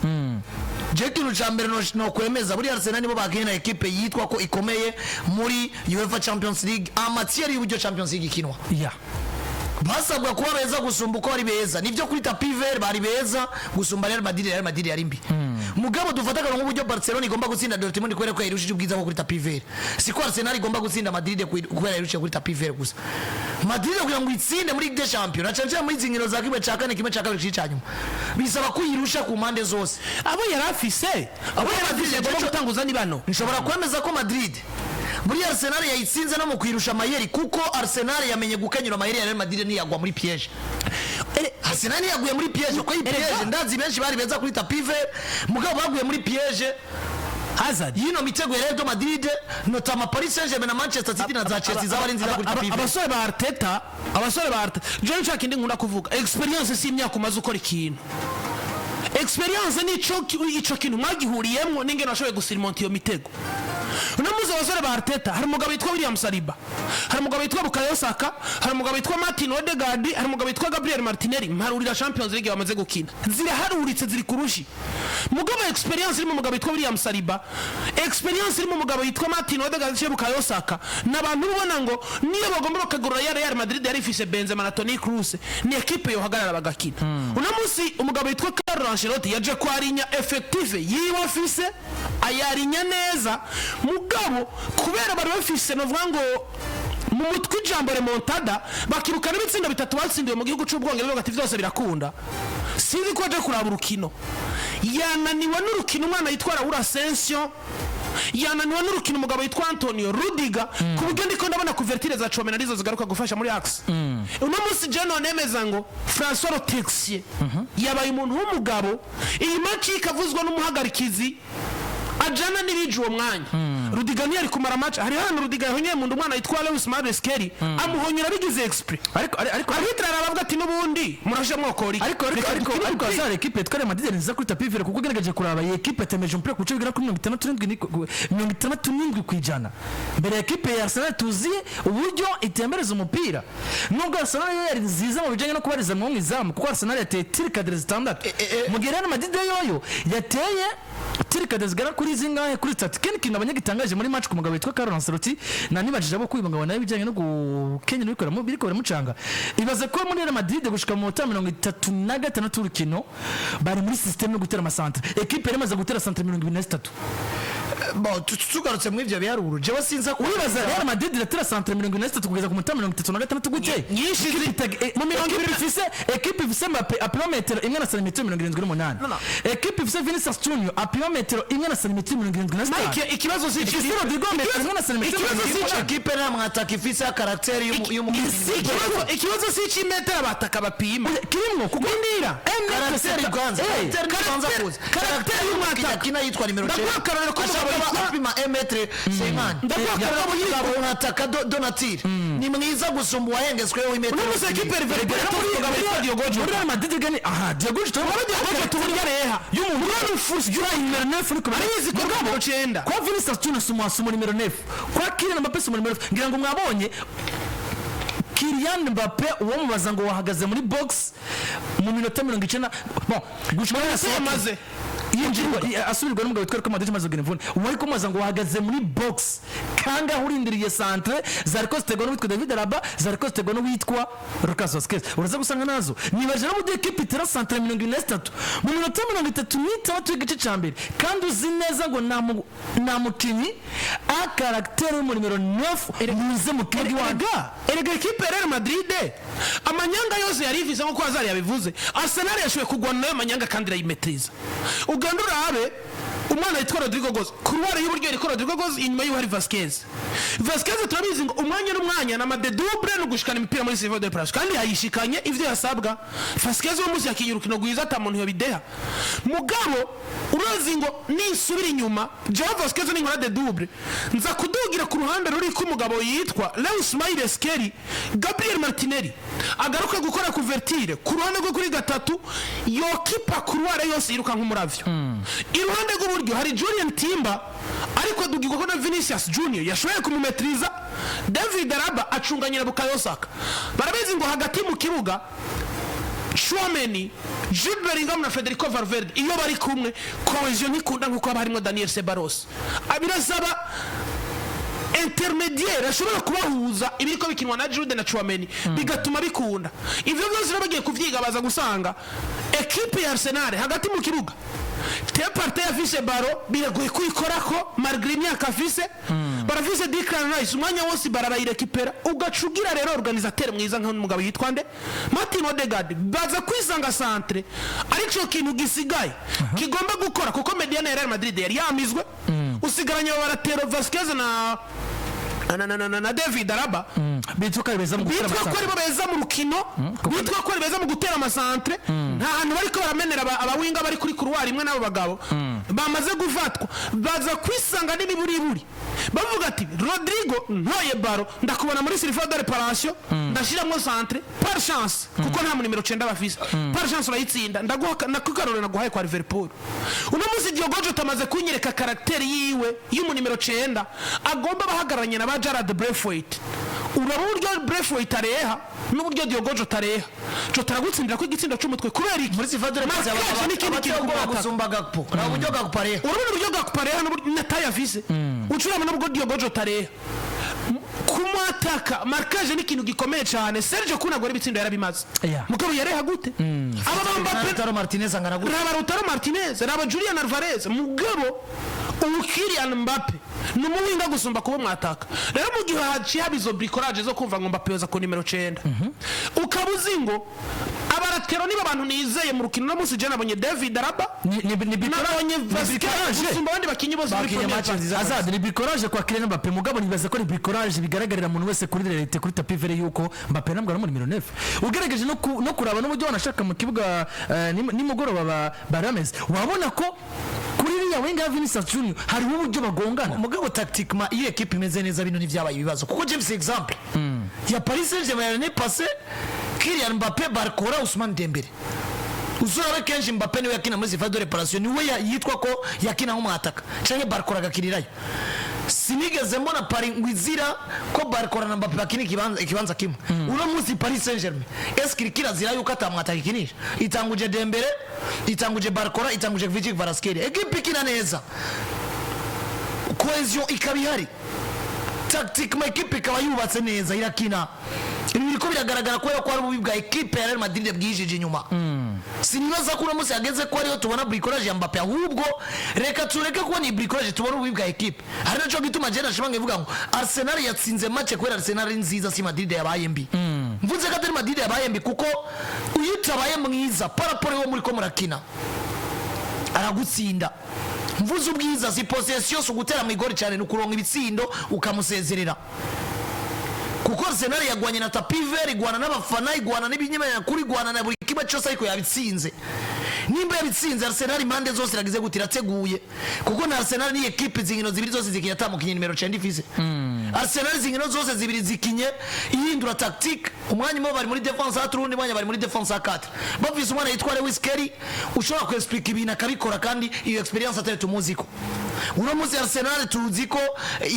Jekino chambere no kwemeza buri Arsenal nibo bakina equipe yitwa ko ikomeye muri UEFA Champions League amatieri y'uburyo Champions League ikinwa basabwa kuba beza gusumba uko bari beza nivyo kuri tapiver bari beza gusumba Real Madrid yari mbi mugabo dufataka nk'uburyo Barcelona igomba gutsinda Dortmund kwere ko irushije ubwiza bwo kuri tapiver siko Arsenal igomba gutsinda Madrid kwere irushije kuri tapiver gusa Madrid kugira ngo itsinde muri Ligue des Champions acaje muri zingiro za kimwe ca kane kimwe ca kabiri cicanyuma bisaba kuyirusha ku mande zose abo yarafise agomba gutanguza ni bano nshobora kwemeza ko Madrid muri Arsenal yayitsinze no mu kwirusha amayeri kuko Arsenal yamenye gukanyura amayeri ya Real Madrid niyagwa muri piège Arsenal yaguye muri piège ko piège ndazi benshi bari beza kuri tapive mugabo baguye muri piège Hazard yino mitego ya Real Madrid notama Paris Saint-Germain na Manchester City na za Chelsea zabari nziza kuri tapive abasore ba Arteta John Chuck ndi nkunda kuvuga experience si imyaka umaze ukora ikintu experience ni ico kintu mwagihuriyemwo ninge nashoboye gusirimonta iyo mitego unamuze abasore ba Arteta hari umugabo yitwa William Saliba hari umugabo yitwa Bukayo Saka hari umugabo yitwa Martin Odegaard hari umugabo yitwa Gabriel Martinelli mparurira Champions League bamaze gukina ziraharuritse ziri kurushi mugabo experience irimo umugabo yitwa William Saliba experience irimo umugabo yitwa Martin Odegaard cyo Bukayo Saka nabantu ubona ngo niyo bagomba bakagura Real Madrid yari ifise Benzema na Toni Kroos ni equipe yo hagarara bagakina unamusi umugabo yitwa Carlo Ancelotti yaje kwarinya effective yiwe afise ayarinya neza mugabo kubera bari bafise novuga ngo mu mutwe ijambo Remontada bakirukana ibitsinda bitatu batsindiwe mu gihugu cy'Ubwongereza bagati byose birakunda sinzi ko aje kuraba urukino yananiwe n'urukino umwana yitwa Raúl Asensio yananiwe n'urukino umugabo yitwa Antonio Rudiger ku buryo ndiko ndabona kuvertire za Chomena arizo zigaruka gufasha muri Axe uno munsi je none nemeza ngo François Rotexier yabaye umuntu w'umugabo iyi match ikavuzwa n'umuhagarikizi ajana n'ibiju uwo mwanya Rudiger ntiyari kumara match hari hano Rudiger yahonye mu ndumwana yitwa Lewis Madeskeri amuhonyera bigize expert ariko aritra aravuga ati nubundi murashe mwokori ariko azare equipe tware Madrid nziza kuri tapivere kuko gerageje kuraba iyi equipe temeje umupira ku cyo bigera kuri 67 kwijana mbere equipe ya Arsenal tuziye uburyo itembereza umupira nubwo Arsenal yari nziza mu bijanye no kubariza mu izamu kuko Arsenal yateye tirikadre zitandatu mu gihe Real Madrid yoyo yateye tirikadre zigera kuri zingahe kuri 30 kintu abanyagitangaje muri match ku mugabo witwa Carlo Ancelotti na nibajije abo kwibanga nayo bijanye no gukenya n'ibikora mu biriko baramucanga ibaze ko muri Real Madrid gushika mu 36 urukino bari muri system yo gutera amasantre equipe yamaze gutera centre 23 bo tugarutse mu ivyo biharuro jewe sinza kubibaza Real Madrid iratera centre 23 kugeza ku 36 gute nyinshi mu 20 ifise equipe ifise apirometero imwe na santimetero 78 equipe ifise Vinicius Junior apirometero imwe na santimetero 78 Mike ikibazo si Cristiano Ronaldo imwe na santimetero equipe na mwataka ifise karakteri y'umukino ikibazo si kimetero bataka bapima kirimo kugundira karakteri kwanza karakteri y'umwataka kina yitwa nimero 10 apima emetre semani ndakwakarira mwataka Donatir ni mwiza gusumba wahengezwe w'imetero n'umuze equipe muri Real Madrid gani aha Diogo Jota tuburya reha y'umuntu w'ufusi jura nimero 9 niko arizi ko ngabo 9 kwa Vinicius Junior sumu numero 9 kwa Kylian Mbappé sumu numero 9 ngira ngo mwabonye Kylian Mbappe uwo mubaza ngo wahagaze muri box mu minota 90 bon gushika yamaze asubirwa n'umugabo witwa ko Madrid maze gene wari kumubaza ngo wahagaze muri box kanga urindiriye centre zariko stegwa no witwa David Alaba zariko stegwa no witwa Lucas Vazquez uraza gusanga nazo nibaje no muri equipe itera centre 93 mu minota 33 igice cyambere kandi uzi neza ngo na mukinyi a caractère mu numero 9 muze mu kindi waga erega equipe Real Madrid amanyanga yose yarivize nko kwazari yabivuze Arsenal yashoye kugwana nayo amanyanga kandi rayimetriza ugandura abe umwana yitwa Rodrigo Goes kuruware y'uburyo yitwa Rodrigo Goes inyuma y'uwo hari Vazquez turabizi ngo umwanya n'umwanya na made double no gushikana imipira muri Silva de Prash kandi yayishikanye ivyo yasabwa Vazquez wo musi yakinyirukino gwiza atamuntu yobideha mugabo urazi ngo nisubira inyuma Joao Vazquez ni ngora de double nza kudugira ku ruhande ruri ku mugabo yitwa Leo Smaile Skeri Gabriel Martinelli agaruka gukora kuvertire ku ruhande rwo kuri gatatu yokipa kuruware yose iruka nk'umuravyo iruhande rw'uburyo hari Julian Timber ariko dugirwa ko na Vinicius Junior yashoboye kumumetriza David Alaba acunganyira Bukayo Saka barabizi ngo hagati mu kibuga Chouameni Jude Bellingham na Federico Valverde iyo bari kumwe cohesion ikunda nkuko harimo Daniel Ceballos abirasaba intermediaire ashobora kubahuza ibiriko bikinwa na Jude na Chouameni bigatuma bikunda ivyo byose bagiye kuvyiga baza gusanga equipe ya Arsenal hagati mu kibuga te parte ya fise baro biragoye kuyikorako malgré imyaka afise baravise Declan Rice umwanya wose barayirekipera ugacugira rero organisateur mwiza nk'umugabo yitwa nde Martin Odegaard baza kwisanga centre arico kintu gisigaye kigomba gukora kuko mediane ya Real Madrid yari yamizwe usigaranye baratero Vazquez na David Alaba bitwa ko beza mu rukino bitwa ko beza mu gutera amasantre nta hantu bariko baramenera abawinga bari kuri kuruwari imwe nabo bagabo bamaze gufatwa baza kwisanga n'imiburiburi bavuga ati Rodrigo ntoye baro ndakubona muri Silva de Reparation ndashiramo centre par chance kuko nta mu numero 9 bafise par chance urayitsinda ndakukarora naguhaye kwa Liverpool uno musi Diogo Jota amaze kunyereka caractère yiwe y'umu numero 9 agomba bahagaranye na Gerard Braithwaite uraburyo Braithwaite areha n'uburyo Diogo Jota areha Jota aragutsindira ko igitsindo cy'umutwe kubera iki muri Silva de Reparation n'ikindi kintu gusumba Gakpo uburyo Gakpareha uburyo Gakpareha na taya vise ucurama n'ubwo Diogo Jota areha kumwataka markaje n'ikintu gikomeye cyane Sergio Kunagora ibitsindo yarabimaze mugabo yareha gute aba bamba Lautaro Martinez angana gute Lautaro Martinez raba Julian Alvarez mugabo Kylian Mbappe numuwinga gusumba kuba mwataka rero mu gihe haciye habizo bricolage zo kumva ngo Mbappe yoza ku numero 9 ukabuzi ngo abaratero niba abantu nizeye mu rukino no musi je nabonye David Alaba ni bricolage gusumba abandi bakinyi bose muri match azad ni bricolage kwa Kylian Mbappe mugabo nibaza ko ni bricolage bigaragarira umuntu wese kuri realite kuri tapi vere yuko Mbappe nambwa no muri numero 9 ugerageje no kuraba no buryo wanashaka mu kibuga nimugoroba barameze wabona ko kuri ya wenga Vinicius Junior hari uburyo bagongana mugabo tactiquement iyo equipe imeze neza bino nivyabaye ibibazo kuko James example ya Paris Saint-Germain l'année passée Kylian Mbappe Barcola Ousmane Dembélé uzora kenshi Mbappe niwe yakina muri Silva de Reparation niwe yitwa ko yakina nk'umwataka canke Barcola gakirirayo sinigeze mbona Paris ngwizira ko Barcola na Mbappe bakina ikibanza kimwe uno munsi Paris Saint-Germain est-ce kirazira yuko atamwataka ikinisha itanguje Dembélé itanguje Barcola itanguje Vidic Kvaratskhelia equipe ikina neza cohesion ikabihari tactiquement equipe ikaba yubatse neza irakina biriko biragaragara ko ari ububi bwa equipe ya Real Madrid bwijije inyuma sinibaza ko uramutse yageze ko ariyo tubona bricolage ya Mbappe ahubwo reka tureke ko ni bricolage tubona ububi bwa equipe ari naco gituma je nashimanga ivuga ngo Arsenal yatsinze match kubera Arsenal nziza si Madrid yabaye mbi mvuze ko atari Madrid yabaye mbi kuko uyitabaye mwiza paraporo yo muri ko murakina aragutsinda mvuze ubwiza si possession so gutera mu igori cyane nukuronka ibitsindo ukamusezerera kuko Arsenal yagwanye na tapi vert igwana n'abafana igwana n'ibinyemera kuri igwana na buri kiba cyose ariko yabitsinze nimba yabitsinze Arsenal impande zose iragize gutira teguye kuko na Arsenal ni equipe zingino zibiri zose zikinya tamukinye nimero 9 ifise Arsenal zingino zose zibiri zikinye ihindura tactique umwanya mo bari muri defense ya turundi mwanya bari muri defense ya 4 bavise umwana yitwa Lewis Kelly ushobora ku explique ibintu akabikora kandi iyo experience atari tumuziko uno muzi Arsenal tuziko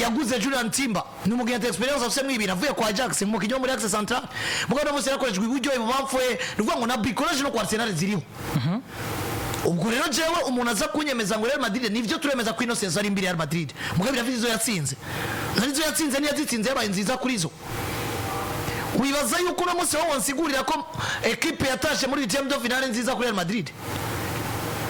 yaguze Julian Timber n'umugiye ate experience afise mwibira avuye kwa Ajax mu kinyo muri Axe Central mugabo muzi yakorejwe iburyo ibubamfwe ruvuga ngo na bricolage no kwa Arsenal ziriho ubwo rero jewe umuntu aza kunyemeza ngo Real Madrid nivyo turemeza ko ino season ari imbere ya Real Madrid mugabo birafite izo yatsinze narizo yatsinze ni yazitsinze yabaye nziza kuri zo wibaza yuko uno musi wo nsigurira ko equipe yatashe muri game de finale nziza kuri Real Madrid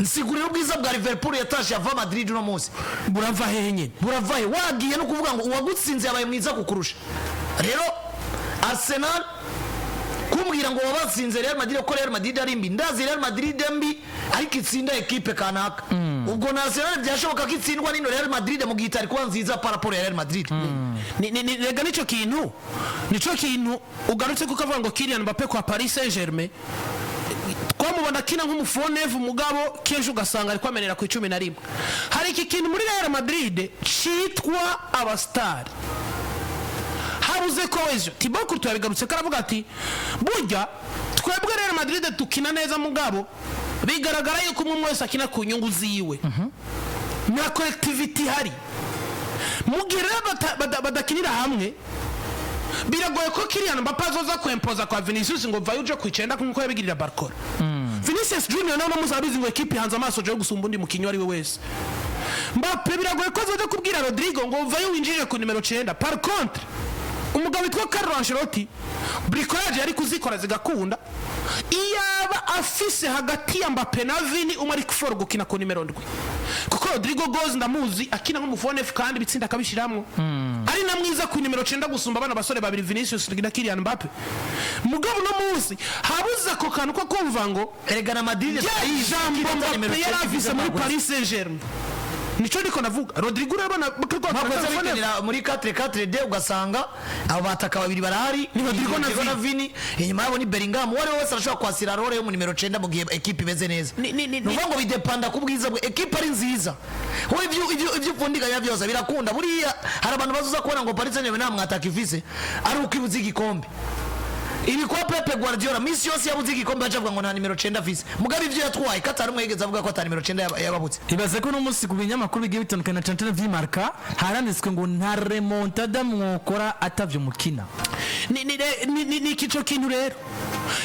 nsigurira ubwiza bwa Liverpool yatashe ava Madrid uno musi burava hehe nyine burava he wagiye no kuvuga ngo uwagutsinze yabaye mwiza kukurusha rero Arsenal kumbwira ngo wabatsinze Real Madrid ko Real Madrid ari mbi ndazi Real Madrid mbi ariko itsinda equipe kanaka ubwo na Arsenal byashoboka ko itsindwa nino Real Madrid mu gitari kwa nziza paraporo ya Real Madrid rega nico kintu ugarutse kuko avuga ngo Kylian Mbappé kwa Paris Saint-Germain twamubona kina nk'umufonevu mugabo kenshi ugasanga ari kwamenera ku 11 hari iki kintu muri Real Madrid citwa abastari habuze ko ejo Thibaut Courtois yabigarutse karavuga ati burya twebwe Real Madrid tukina neza mugabo bigaragara yuko umwe wese akina ku nyungu ziwe na collectivity hari mugira badakinira hamwe biragoye ko Kylian Mbappé azoza kwempoza kwa Vinicius ngo vayo uje kwicenda nkuko yabigirira Barcola Vinicius Junior nawe muzabizi ngo equipe hanze amaso je gusumba undi mukinyo ari we wese Mbappé biragoye ko azoza kubwira Rodrigo ngo vayo winjije ku numero 9 par contre umugabo witwa Carlo Ancelotti bricolage yari kuzikora zigakunda iyaba afise hagati ya Mbappé na Vini umari kufora gukina ku numero 7 kuko Rodrigo goes ndamuzi akina nk'umufone F kandi bitsinda kabishiramwo ari na mwiza ku numero 9 gusumba abana basore babiri Vinicius na Kylian Mbappé mugabo no muzi habuza ko kantu ko kumva ngo erega na Madrid jambo Mbappé yarafise muri Paris Saint-Germain nico ndiko navuga Rodrigo rero na muri 4-4-2 ugasanga abo bataka babiri barahari ni Rodrigo na Vini inyuma yabo ni Bellingham wari wese arashobora kwasira role yo mu numero 9 mu gihe equipe imeze neza nuvuga ngo bidepanda ku bwiza bwe equipe ari nziza ho ivyo fundiga yavyoza birakunda buriya hari abantu bazuza kubona ngo Paris Saint-Germain namwataka ifise ari ukibuza igikombe ibi kwa Pepe Guardiola misi yose yabuze igikombe acavuga ngo nta numero 9 afise mugabe ivyo yatwaye Qatar mwegeza avuga ko ata numero 9 yababutse ibaze ko no musi kubinyamakuru bigiye bitandukana cyane vy'imarka haranditswe ngo nta remontada mwokora atavyo mukina ni kico kintu rero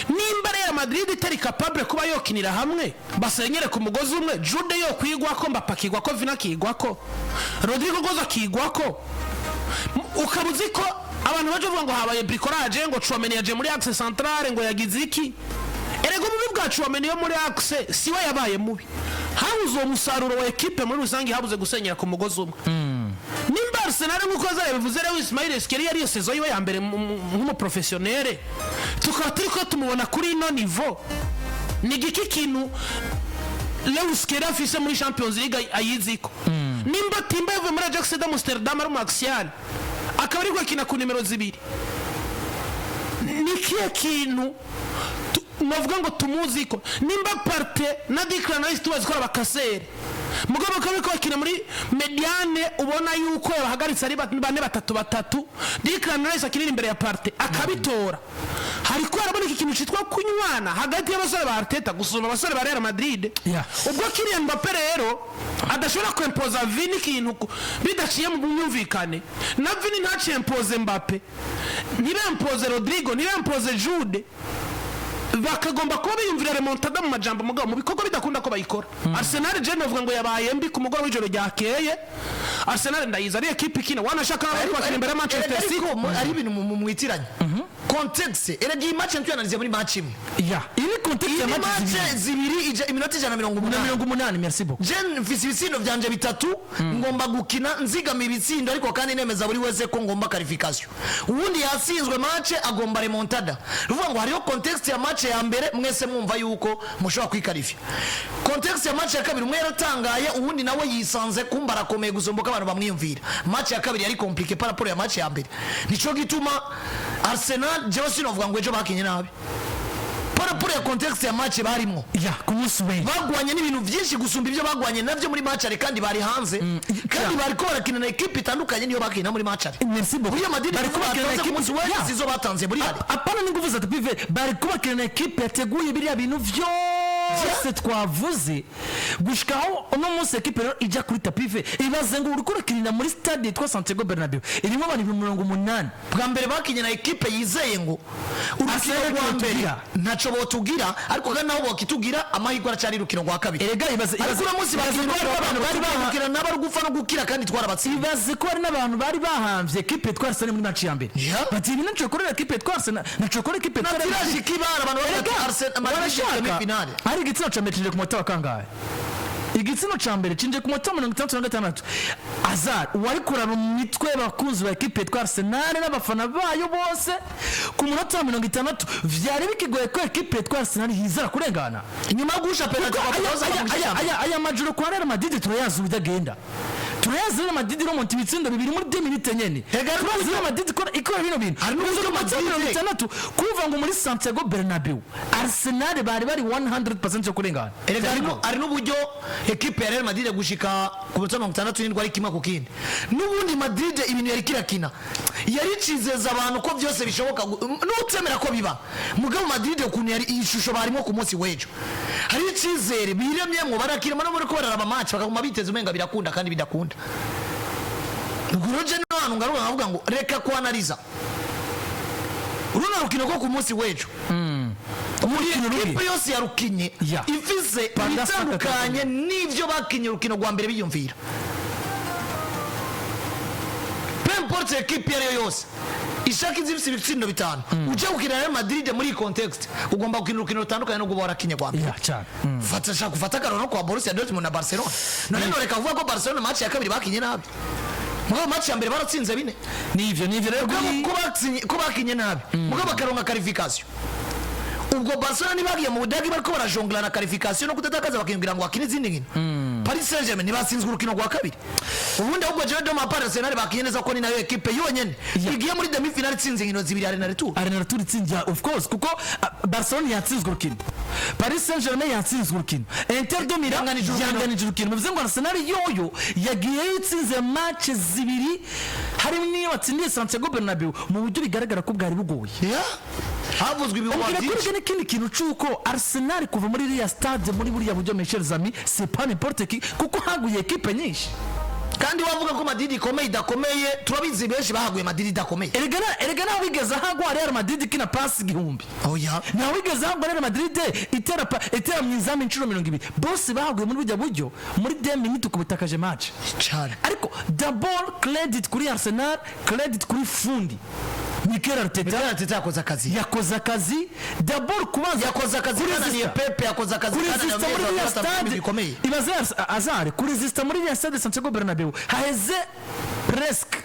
nimba Real Madrid itari capable kuba yokinira hamwe basenyere ku mugozi umwe Jude yo kwigwa ko mbapakirwa ko Vina kigwa ko Rodrigo goza kigwa ko ukabuzi ko abantu baje vuga ngo habaye bricolage ngo Chouameni yaje muri Axe Central ngo yagize iki erego mubi bwa Chouameni yo muri Axe siwe yabaye mubi habuze umusaruro wa equipe muri rusangi habuze gusenyera ku mugozi umwe nimba Arsenal nkuko zabivuze rero Ismail Skeri yari saison yiwe ya mbere nk'umu professionnel tukatiriko tumubona kuri ino niveau ni giki kintu Lewis Skeri afise muri Champions League ayiziko nimba Timba yavuye muri Ajax d'Amsterdam ari mu Axial akaba ari kwakina ku numero 2 nikiye kintu navuga ngo tumuziko nimba parte na Declan Rice tubazikora bakasere mugabo kabe kwakina muri mediane ubona yuko yabahagaritse ari 4-3 Declan Rice akirira imbere ya parte akabitora hariko arabona iki kintu citwa kunywana hagati y'abasore ba Arteta gusoma abasore ba Real Madrid ubwo Kylian Mbappé rero adashobora kwempoza Vini kintu bidaciye mu myumvikane na Vini ntaciye impoze Mbappé ntibempoze Rodrigo ntibempoze Jude bakagomba kuba biyumvira remontada mu majambo mugabo mu bikorwa bidakunda ko bayikora Arsenal je novuga ngo yabaye mbi ku mugoro w'ijoro ryakeye Arsenal ndayiza ari equipe ikina wanashaka kwakira imbere ya Manchester City ari ibintu mwitiranye context eregi match ntuyanalize muri match imwe iri context ya match zibiri iminota 180 merci beaucoup je mfise ibitsindo vyanje bitatu ngomba gukina nzigama ibitsindo ariko kandi nemeza buri wese ko ngomba qualification ubundi yasinzwe match agomba remontada ruvuga ngo hariyo context ya match ya mbere mwese mwumva yuko mushobora kwikarifya context ya match ya kabiri umwe yaratangaye ubundi nawe yisanze kumbara komeye gusomboka abantu bamwiyumvira match ya kabiri yari compliqué par rapport ya match ya mbere nico gituma Arsenal jewe sinovuga ngo ejo bakinye nabi pour le contexte ya match barimo ya ku munsi w'ejo bagwanye n'ibintu byinshi gusumba ibyo bagwanye navyo muri match ari kandi bari hanze kandi bari ko barakina na equipe itandukanye niyo bakina muri match ari merci beaucoup Real Madrid bari kubakina na ku munsi equipe w'ejo sizo batanze muri ari apana n'ingufu za pive bari kubakina na equipe yateguye biriya bintu vyose twavuze gushikaho uno munsi equipe rero ijya kuri tapive ibaze ngo uriko urakinira muri stade yitwa Santiago Bernabeu irimo abantu 80 bwa mbere bakinye na equipe yizeye ngo urukino rwa mbere ntaco botugira ariko kandi naho bokitugira amahirwe aracari rukino rwa kabiri erega ibaze uno munsi bakinye abantu bari bahakira n'abarugufa no gukira kandi twarabatsinze ibaze ko hari n'abantu bari bahamvye equipe twarse muri match ya mbere bati ibintu nco korera equipe twarse na chokora equipe twarse natiraje kibara abantu bari Arsenal muri finale hari igitsina ca metinje ku mota wa kangahe igitsina ca mbere cinje ku mota 66 Azar wari kuraba mu mitwe bakunzi ba equipe twa Arsenal n'abafana bayo bose ku munota 60 vyari bikigoye ko equipe twa Arsenal hizara kurengana inyuma yo gusha penalty aya majoro kwa Real Madrid turayazi ubudagenda turayazi Real Madrid no monti bitsindo bibiri muri 2 minutes nyene turayazi Real Madrid ikora bino bintu hari n'ubwo Madrid kuva ngo muri Santiago Bernabeu Arsenal bari 100% yo kurengana ari n'uburyo equipe ya Real Madrid gushika ku munota 67 ari kimwe ku kindi n'ubundi Madrid ibintu yari kirakina yari cizeza abantu ko byose bishoboka n'utemera ko biba mugabo Madrid ukuntu yari ishusho barimo ku munsi w'ejo hari icizere biremye mu barakira no muri ko bararaba match bakaguma biteze umenga birakunda kandi bidakunda Guroje n'abantu ngaruka bavuga ngo reka ko analiza uruna rukino ko ku munsi w'ejo ikipe yose yarukinye ivize ibitandukanye n'ivyo bakinye urukino rwa mbere biyumvira pemporte equipe yari yose ishaka izifise ibitsindo bitanu uje gukina Real Madrid muri context ugomba gukina urukino rutandukanye no gubora kinye rwa mbere gufata karono kwa Borussia Dortmund na Barcelona none reka kuvuga ko Barcelona match ya kabiri bakinye nabi mugabo match ya mbere baratsinze bine nivyo rero ko bakinye nabi mugabo bakaronka qualification ubwo Barcelona nibagiye mu budagi bariko barajongla na qualification no kutatakaza bakingira ngo akine izindi nkino Paris Saint-Germain nibasinzwe urukino rwa kabiri ubundi ahubwo jewe doma Paris Saint-Germain bakinye neza ko ni nayo equipe yonyene igiye muri demi finale itsinze nkino zibiri arena retour itsinze of course kuko Barcelona yatsinzwe urukino Paris Saint-Germain yatsinzwe urukino Inter de Milan yanganije urukino bivuze ngo Arsenal yoyo yagiye itsinze match zibiri hari niyo watsindiye Santiago Bernabeu mu buryo bigaragara ko bwari bugoye havuzwe ibibazo n'ikindi kintu cuko Arsenal kuva muri iriya stade muri buriya buryo mes amis c'est pas n'importe qui kuko haguye equipe nyinshi kandi wavuga ko Madrid ikomeye idakomeye turabizi benshi bahaguye Madrid idakomeye erega naho wigeze hagwa Real Madrid kina pass igihumbi naho wigeze hagwa Real Madrid itera mwizamu inshuro 200 bose bahaguye muri bujya buryo muri 10 minutes kubitakaje match ariko double credit kuri Arsenal credit kuri fundi Mikel Arteta yakoze akazi d'abord kubanza yakoze akazi kana ni Pepe yakoze akazi kana na stade ibaze Azar kuri resista muri ya stade Santiago Bernabeu haheze presque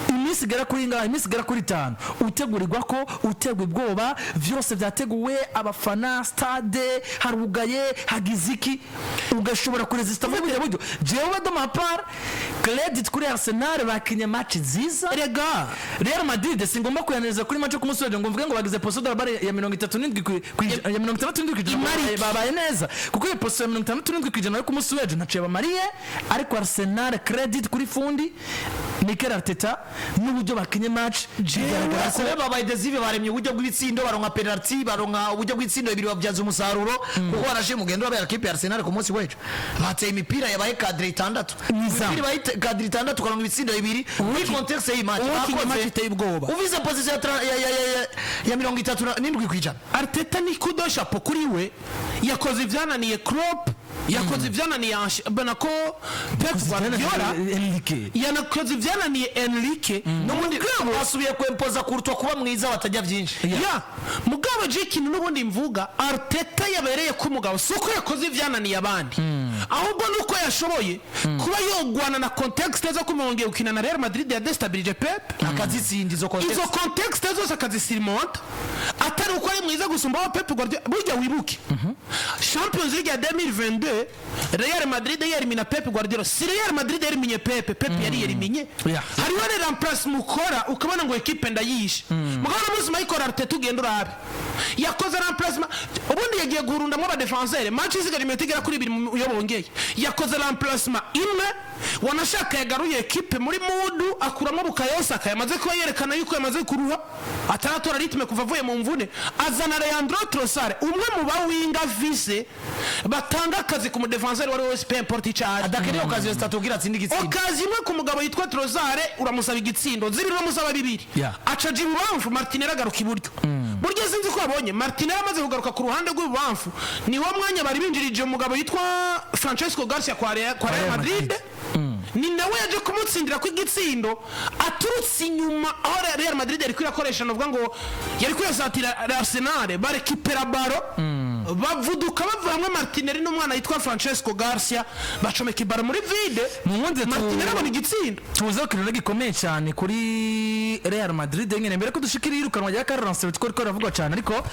imisigara kuri 5 utegurirwa ko utegwa ubwoba vyose vyateguwe abafana stade harugaye hagiziki ugashobora kuresista muri buryo jewe do mapar credit kuri Arsenal bakinye match nziza rega Real Madrid singomba kuyaneza kuri match ku munsi ngo mvuge ngo bagize posto de bare ya 37 ya 37 babaye neza kuko iyo posto ya 37 kwijana ku munsi w'ejo ntaciye bamariye ariko Arsenal credit kuri fundi Mikel Arteta n'uburyo bakinye match bigaragara ko babaye decisive baremye uburyo bw'ibitsindo baronka penalty baronka uburyo bw'itsindo ibiri babyaza umusaruro kuko barashe mugendo w'aba equipe ya Arsenal ku munsi w'ejo bateye imipira yabaye cadre 6 imipira baye cadre 6 kuronka ibitsindo ibiri muri context y'iyi match bakoze iteye ubwoba uvize position ya 37 kwijana Arteta ni kudo chapeau kuri we yakoze ivyananiye Klopp yakoze ivyananiye Banako Pep Guardiola yanakoze ivyananiye Enrique n'ubundi basubiye kwempoza kurutwa kuba mwiza batajya byinshi mugabo je kintu n'ubundi mvuga Arteta yabereye ku mugabo soko yakoze ivyananiye abandi ahubwo nuko yashoboye kuba yogwana na context zo kumwongera ukina na Real Madrid ya destabilize Pep akazitsinda izo context zose akazisirimota atari uko ari mwiza gusumba Pep Guardiola burya wibuke Champions League ya 2022 Real Madrid yerimina Pep Guardiola si Real Madrid yerimine Pep yari yeriminye hariho ne remplace mukora ukabona ngo equipe ndayishe mugabo muzi Michael Arteta ugenda urabe yakoze remplacement ubundi yagiye guhurundamwe aba defenseur match isigara imetigera kuri 2 uyobongeye yakoze remplacement imwe wanashaka yagaruye equipe muri mudu akuramo Bukayosa akayamaze kuba yerekana yuko yamaze kuruha ataratora ritme kuva avuye mu mvune azana Leandro Trossard umwe mu bawinga vice batanga akazi ku defenseur wari wese pe importi charge adakeneye occasion statugira atsindi gitsindo occasion imwe ku mugabo yitwa Trossard uramusaba igitsindo zibiri uramusaba bibiri acaje ibubamfu Martinez agaruka iburyo buryo sinzi ko abonye Martinez amaze kugaruka ku ruhande rw'ibubamfu ni wo mwanya bari binjirije umugabo yitwa Francesco Garcia kwa Real Madrid ni nawe yaje kumutsindira ku igitsindo aturutse inyuma aho Real Madrid yari kwirakoresha novuga ngo yari kwiyasatira Arsenal barekipera baro bavuduka bavamwe Martinelli n'umwana yitwa Francesco Garcia bacomeka ibaro muri vide Martinelli abona igitsindo tuzo kirero gikomeye cyane kuri Real Madrid nyene mbere ko dushikira irukanwa rya Carlos Ancelotti ko ravugwa cyane ariko